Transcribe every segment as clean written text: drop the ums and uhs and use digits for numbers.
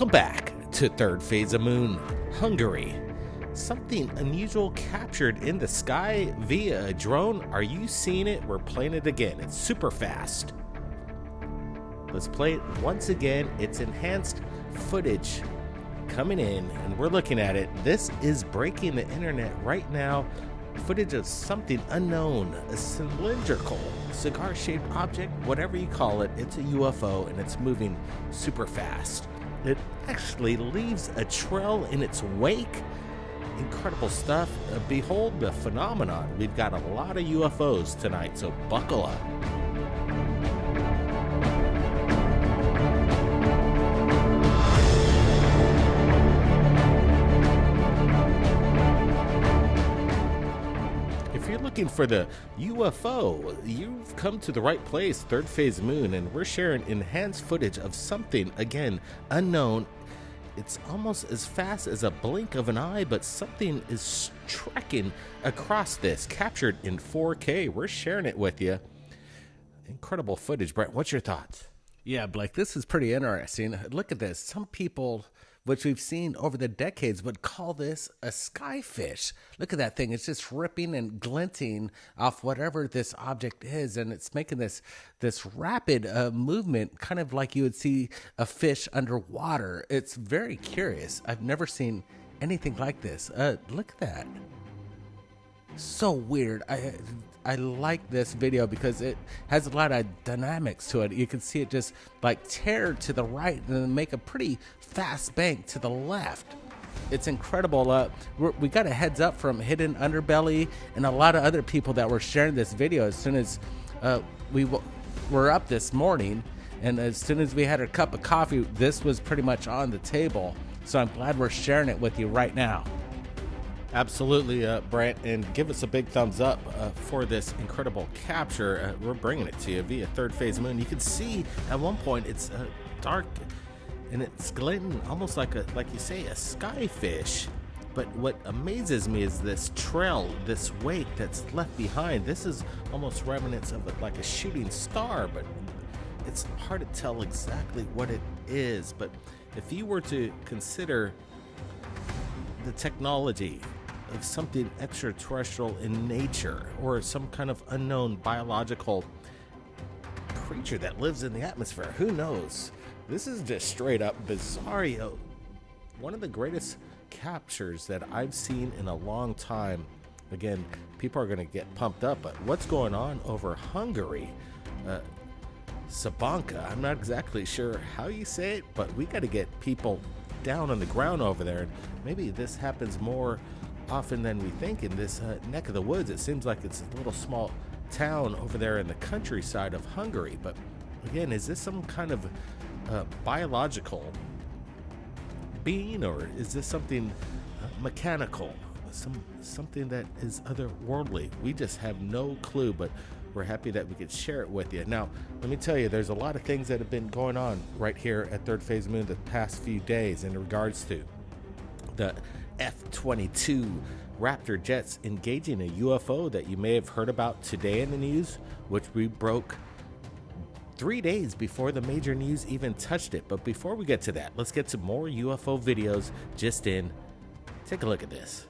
Welcome back to Third Phase of Moon, Hungary. Something unusual captured in the sky via a drone. Are you seeing it? We're playing it again. It's super fast. Let's play it once again. It's enhanced footage coming in, and we're looking at it. This is breaking the internet right now. Footage of something unknown, a cylindrical, cigar-shaped object, whatever you call it. It's a UFO, and it's moving super fast. It actually leaves a trail in its wake. Incredible stuff. Behold the phenomenon. We've got a lot of UFOs tonight, so buckle up. Looking for the UFO, you've come to the right place. Third Phase Moon, and we're sharing enhanced footage of something, again, unknown. It's almost as fast as a blink of an eye, but something is trekking across this, captured in 4K. We're sharing it with you. Incredible footage. Brent, what's your thoughts? Yeah, Blake, this is pretty interesting. Look at this. Some people, which we've seen over the decades, would call this a skyfish. Look at that thing. It's just ripping and glinting off whatever this object is, and it's making this rapid movement, kind of like you would see a fish underwater. It's very curious. I've never seen anything like this. Look at that. So weird. I like this video because it has a lot of dynamics to it. You can see it just like tear to the right and then make a pretty fast bank to the left. It's incredible. We got a heads up from Hidden Underbelly and a lot of other people that were sharing this video as soon as we were up this morning, and as soon as we had a cup of coffee, this was pretty much on the table. So I'm glad we're sharing it with you right now. Absolutely, Brent, and give us a big thumbs up for this incredible capture. We're bringing it to you via Third Phase Moon. You can see at one point it's dark and it's glinting almost like you say, a skyfish. But what amazes me is this trail, this wake that's left behind. This is almost remnants of like a shooting star, but it's hard to tell exactly what it is. But if you were to consider the technology of something extraterrestrial in nature, or some kind of unknown biological creature that lives in the atmosphere, who knows? This is just straight up bizarro. One of the greatest captures that I've seen in a long time. Again, people are going to get pumped up, but what's going on over Hungary? Sabanka, I'm not exactly sure how you say it, but we got to get people down on the ground over there. And maybe this happens more often than we think in this neck of the woods. It seems like it's a little small town over there in the countryside of Hungary. But again, is this some kind of biological being, or is this something mechanical, something that is otherworldly? We just have no clue, but we're happy that we could share it with you. Now, let me tell you, there's a lot of things that have been going on right here at Third Phase Moon the past few days in regards to the F-22 Raptor jets engaging a UFO that you may have heard about today in the news, which we broke 3 days before the major news even touched it. But before we get to that, let's get to more UFO videos just in. Take a look at this.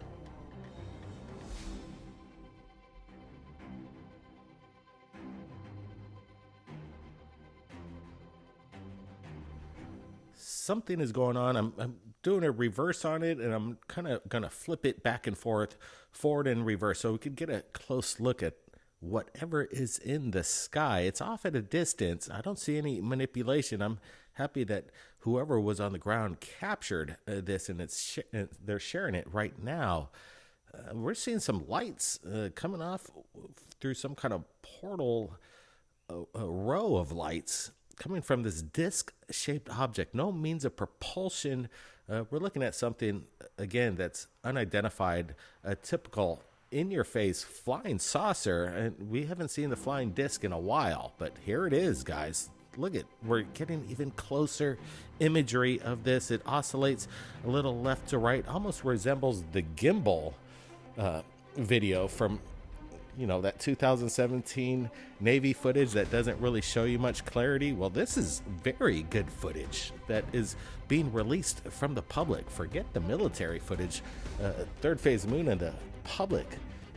Something is going on. I'm doing a reverse on it, and I'm kind of going to flip it back and forth, forward and reverse, so we can get a close look at whatever is in the sky. It's off at a distance. I don't see any manipulation. I'm happy that whoever was on the ground captured this, and they're sharing it right now. We're seeing some lights coming off through some kind of portal, a row of lights coming from this disc-shaped object. No means of propulsion. We're looking at something, again, that's unidentified, a typical in-your-face flying saucer, and we haven't seen the flying disc in a while, but here it is, guys. Look at, we're getting even closer imagery of this. It oscillates a little left to right, almost resembles the gimbal video from you know, that 2017 Navy footage that doesn't really show you much clarity. Well, this is very good footage that is being released from the public. Forget the military footage. Third phase moon and the public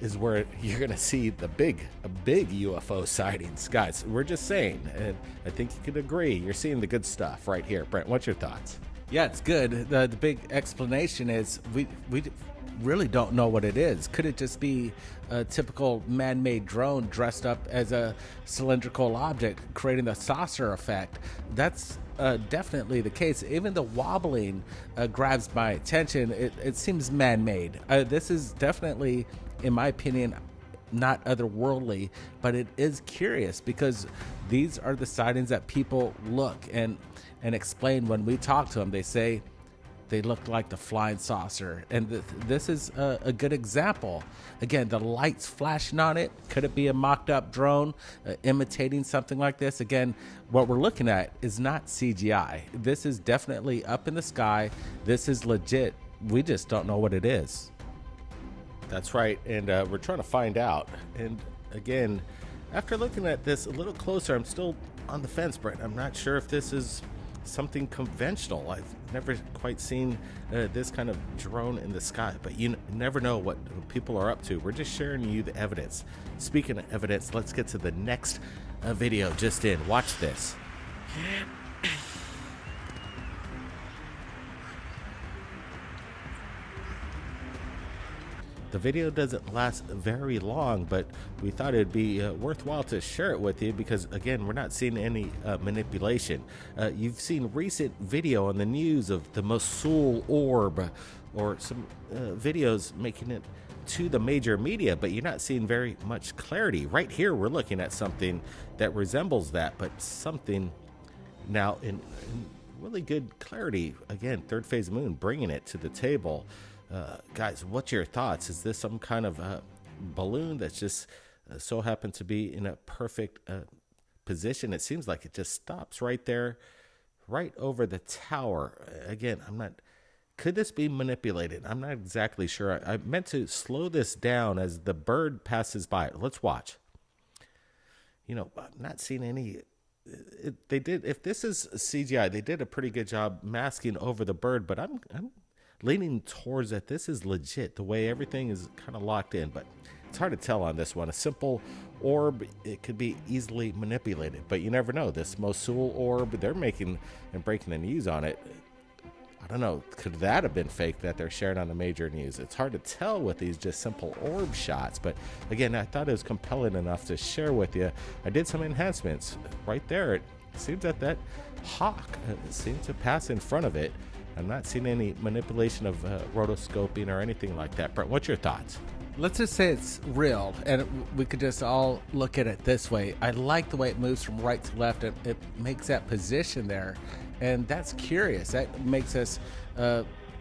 is where you're going to see the big UFO sightings. Guys, we're just saying, and I think you could agree, you're seeing the good stuff right here. Brent, what's your thoughts? Yeah, it's good. The big explanation is we really don't know what it is. Could it just be a typical man-made drone dressed up as a cylindrical object, creating the saucer effect? That's definitely the case. Even the wobbling grabs my attention. It seems man-made. This is definitely, in my opinion, not otherworldly, but it is curious because these are the sightings that people look and explain when we talk to them. They say they look like the flying saucer, and this is a good example. Again, the lights flashing on it. Could it be a mocked up drone imitating something like this? Again, what we're looking at is not CGI. This is definitely up in the sky. This is legit. We just don't know what it is. That's right, and we're trying to find out. And again, after looking at this a little closer, I'm still on the fence, Brent. I'm not sure if this is something conventional. I've never quite seen this kind of drone in the sky, but you never know what people are up to. We're just sharing you the evidence. Speaking of evidence, let's get to the next video just in. Watch this. The video doesn't last very long, but we thought it'd be worthwhile to share it with you because, again, we're not seeing any manipulation. You've seen recent video on the news of the Mosul orb or some videos making it to the major media, but you're not seeing very much clarity. Right here, we're looking at something that resembles that, but something now in really good clarity. Again, third phase moon bringing it to the table. Guys, what's your thoughts? Is this some kind of balloon that's just so happened to be in a perfect position? It seems like it just stops right there, right over the tower. Again, could this be manipulated? I'm not exactly sure. I meant to slow this down as the bird passes by. Let's watch. You know, I'm not seeing any. They did, if this is CGI, they did a pretty good job masking over the bird, but I'm leaning towards that this is legit, the way everything is kind of locked in, but it's hard to tell on this one. A simple orb, it could be easily manipulated, but you never know. This Mosul orb, they're making and breaking the news on it. I don't know, could that have been fake that they're sharing on the major news? It's hard to tell with these just simple orb shots, but again, I thought it was compelling enough to share with you. I did some enhancements right there. It seems that hawk seemed to pass in front of it. I'm not seeing any manipulation of rotoscoping or anything like that. Brent, what's your thoughts? Let's just say it's real, and we could just all look at it this way. I like the way it moves from right to left. It makes that position there, and that's curious. That makes us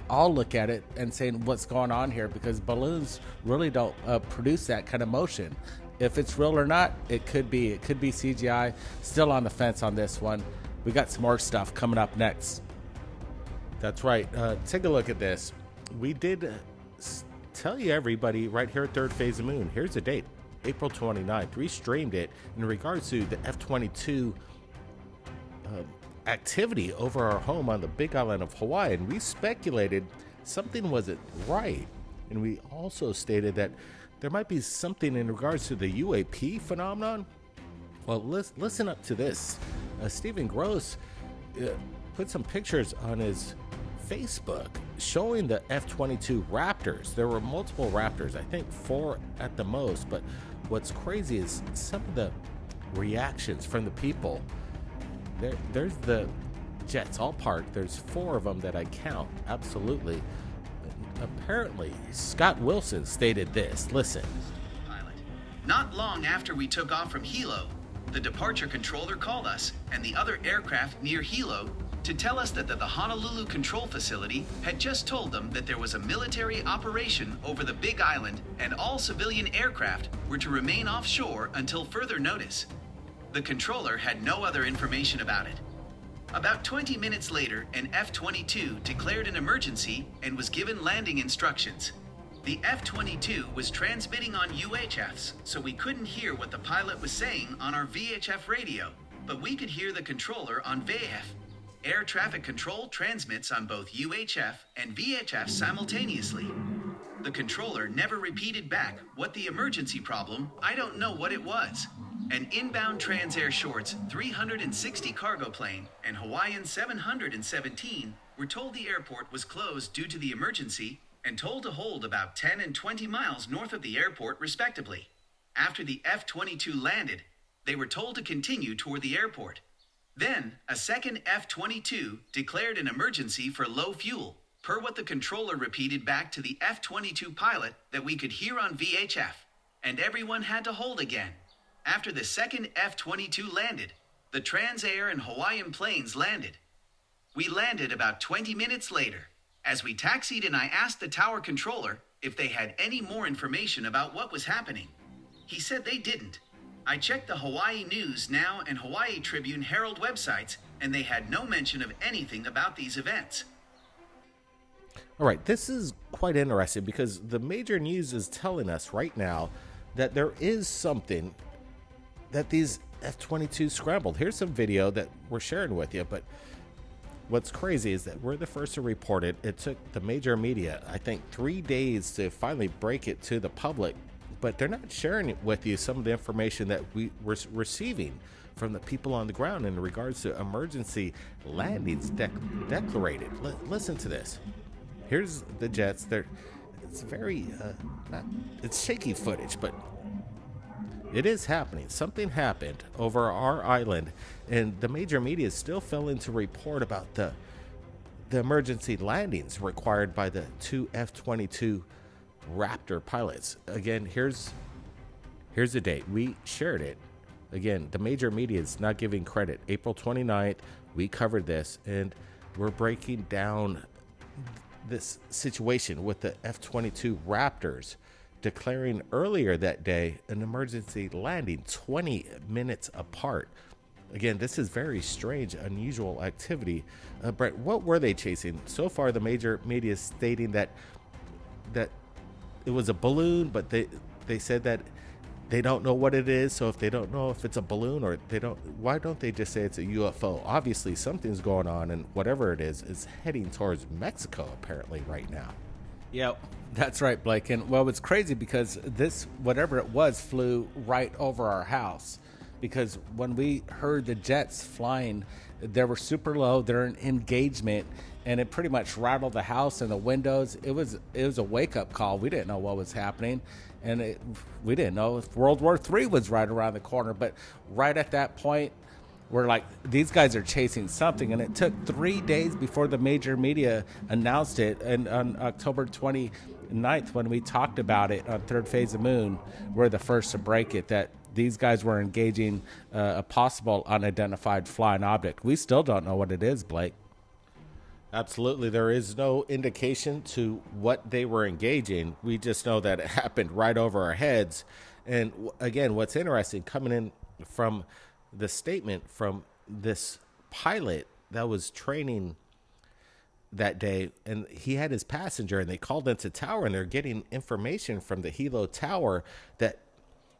all look at it and saying what's going on here, because balloons really don't produce that kind of motion. If it's real or not, it could be CGI. Still on the fence on this one. We got some more stuff coming up next. That's right. Take a look at this. We did tell you, everybody, right here at Third Phase of Moon. Here's the date, April 29th. We streamed it in regards to the F-22 activity over our home on the Big Island of Hawaii, and we speculated something wasn't right. And we also stated that there might be something in regards to the UAP phenomenon. Well, listen up to this. Stephen Gross put some pictures on his Facebook showing the F-22 Raptors. There were multiple Raptors, I think 4 at the most, but what's crazy is some of the reactions from the people. There's the jets all parked. There's 4 of them that I count, absolutely. Apparently, Scott Wilson stated this. Listen. Pilot. Not long after we took off from Hilo, the departure controller called us and the other aircraft near Hilo to tell us that the Honolulu control facility had just told them that there was a military operation over the Big Island and all civilian aircraft were to remain offshore until further notice. The controller had no other information about it. About 20 minutes later, an F-22 declared an emergency and was given landing instructions. The F-22 was transmitting on UHFs, so we couldn't hear what the pilot was saying on our VHF radio, but we could hear the controller on VHF. Air traffic control transmits on both UHF and VHF simultaneously. The controller never repeated back what the emergency problem, I don't know what it was. An inbound Transair Shorts 360 cargo plane and Hawaiian 717 were told the airport was closed due to the emergency and told to hold about 10 and 20 miles north of the airport respectively. After the F-22 landed, they were told to continue toward the airport. Then, a second F-22 declared an emergency for low fuel, per what the controller repeated back to the F-22 pilot that we could hear on VHF, and everyone had to hold again. After the second F-22 landed, the Transair and Hawaiian planes landed. We landed about 20 minutes later. As we taxied and I asked the tower controller if they had any more information about what was happening. He said they didn't. I checked the Hawaii News Now and Hawaii Tribune Herald websites, and they had no mention of anything about these events. All right, this is quite interesting because the major news is telling us right now that there is something that these F-22 scrambled. Here's some video that we're sharing with you, but what's crazy is that we're the first to report it. It took the major media, I think, 3 days to finally break it to the public, but they're not sharing it with you, some of the information that we were receiving from the people on the ground in regards to emergency landings declared. Listen to this. Here's the jets. It's very, it's shaky footage, but it is happening. Something happened over our island, and the major media still failing to report about the emergency landings required by the two F-22 Raptor pilots. Again, here's the date. We shared it. Again, the major media is not giving credit. April 29th, we covered this, and we're breaking down this situation with the F-22 Raptors declaring earlier that day an emergency landing 20 minutes apart. Again, this is very strange, unusual activity. Brett, what were they chasing? So far, the major media is stating that it was a balloon, but they said that they don't know what it is. So if they don't know if it's a balloon or why don't they just say it's a UFO? Obviously, something's going on, and whatever it is heading towards Mexico apparently right now. Yep, that's right, Blake. And well, it's crazy because this, whatever it was, flew right over our house. Because when we heard the jets flying, they were super low. They're in engagement, and it pretty much rattled the house and the windows. It was a wake-up call. We didn't know what was happening, and we didn't know if World War III was right around the corner. But right at that point, we're like, these guys are chasing something, and it took 3 days before the major media announced it. And on October 29th, when we talked about it on Third Phase of Moon, we're the first to break it, that these guys were engaging a possible unidentified flying object. We still don't know what it is, Blake. Absolutely. There is no indication to what they were engaging. We just know that it happened right over our heads. And again, what's interesting, coming in from the statement from this pilot that was training that day, and he had his passenger, and they called into tower, and they're getting information from the helo tower that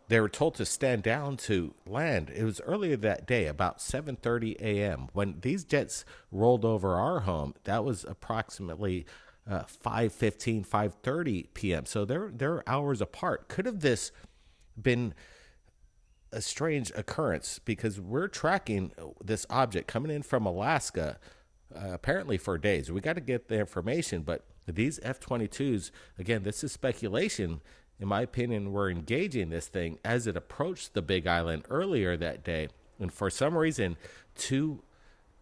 they were told to stand down to land. It was earlier that day, about 7:30 a.m. when these jets rolled over our home. That was approximately 5:15, 5:30 p.m. So they're hours apart. Could have this been a strange occurrence? Because we're tracking this object coming in from Alaska, apparently for days. We got to get the information, but these F-22s, again, this is speculation. In my opinion, were engaging this thing as it approached the Big Island earlier that day. And for some reason, two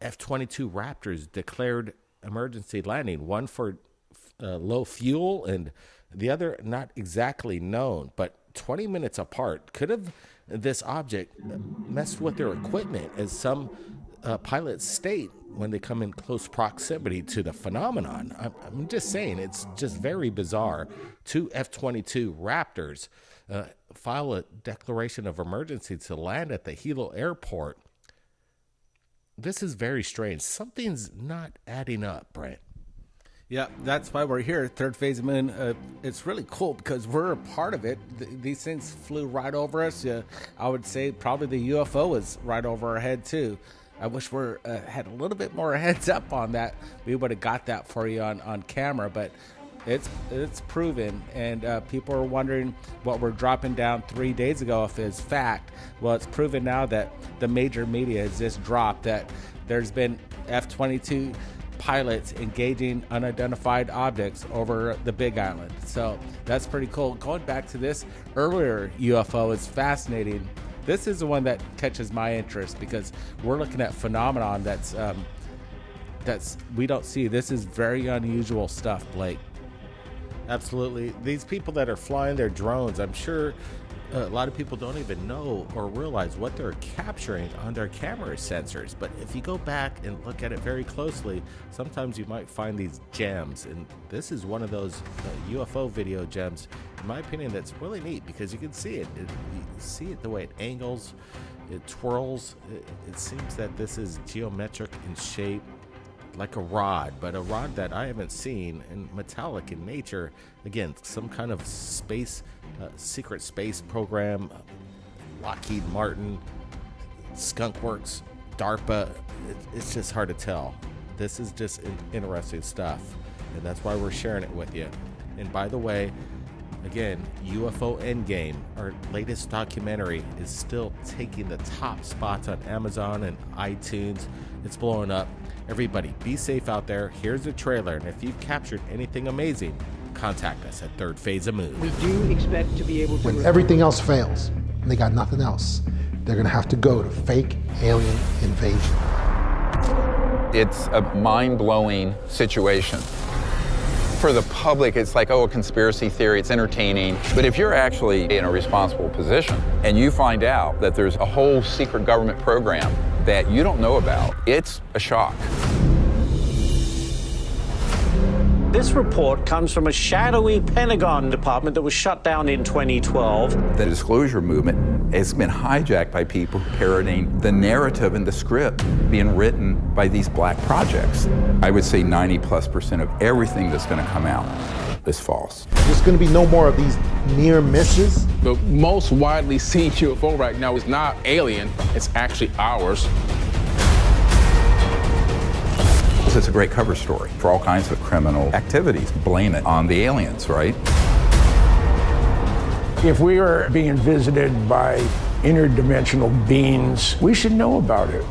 F-22 Raptors declared emergency landing, one for low fuel and the other not exactly known, but 20 minutes apart. Could have this object messed with their equipment, as some pilots state when they come in close proximity to the phenomenon. I'm just saying, it's just very bizarre. Two F-22 Raptors file a declaration of emergency to land at the Hilo airport. This is very strange. Something's not adding up, Brent. Yeah, that's why we're here. Third phase of moon. It's really cool because we're a part of it. These things flew right over us. I would say probably the UFO was right over our head too. I wish we had a little bit more heads up on that. We would have got that for you on camera, but it's proven, and people are wondering what we're dropping down 3 days ago if it's fact. Well, it's proven now that the major media has just dropped that there's been F-22 pilots engaging unidentified objects over the Big Island. So that's pretty cool. Going back to this earlier UFO is fascinating. This is the one that catches my interest because we're looking at phenomenon that's we don't see. This is very unusual stuff, Blake. Absolutely. These people that are flying their drones, I'm sure a lot of people don't even know or realize what they're capturing on their camera sensors. But if you go back and look at it very closely, sometimes you might find these gems. And this is one of those UFO video gems, in my opinion, that's really neat because you can see it. You see it the way it angles, it twirls. It seems that this is geometric in shape, like a rod, but a rod that I haven't seen, and metallic in nature. Again, some kind of space, secret space program, Lockheed Martin, Skunk Works, DARPA. It's just hard to tell. This is just interesting stuff, and that's why we're sharing it with you. And by the way, again, UFO Endgame, our latest documentary, is still taking the top spots on Amazon and iTunes. It's blowing up. Everybody, be safe out there. Here's the trailer, and if you've captured anything amazing, contact us at Third Phase of Moon. We do expect to be able to... When everything else fails, and they got nothing else, they're gonna have to go to fake alien invasion. It's a mind-blowing situation. For the public, it's like, oh, a conspiracy theory, it's entertaining. But if you're actually in a responsible position and you find out that there's a whole secret government program that you don't know about, it's a shock. This report comes from a shadowy Pentagon department that was shut down in 2012. The disclosure movement has been hijacked by people parroting the narrative and the script being written by these black projects. I would say 90+% of everything that's going to come out is false. There's gonna be no more of these near misses. The most widely seen UFO right now is not alien, it's actually ours. It's a great cover story for all kinds of criminal activities. Blame it on the aliens, right? If we are being visited by interdimensional beings, we should know about it.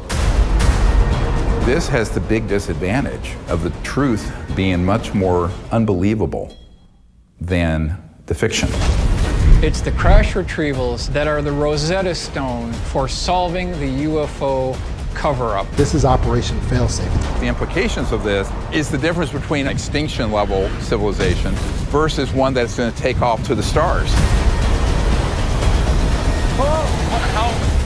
This has the big disadvantage of the truth being much more unbelievable than the fiction. It's the crash retrievals that are the Rosetta Stone for solving the UFO cover-up. This is Operation Failsafe. The implications of this is the difference between extinction level civilization versus one that's going to take off to the stars. Oh, what the hell?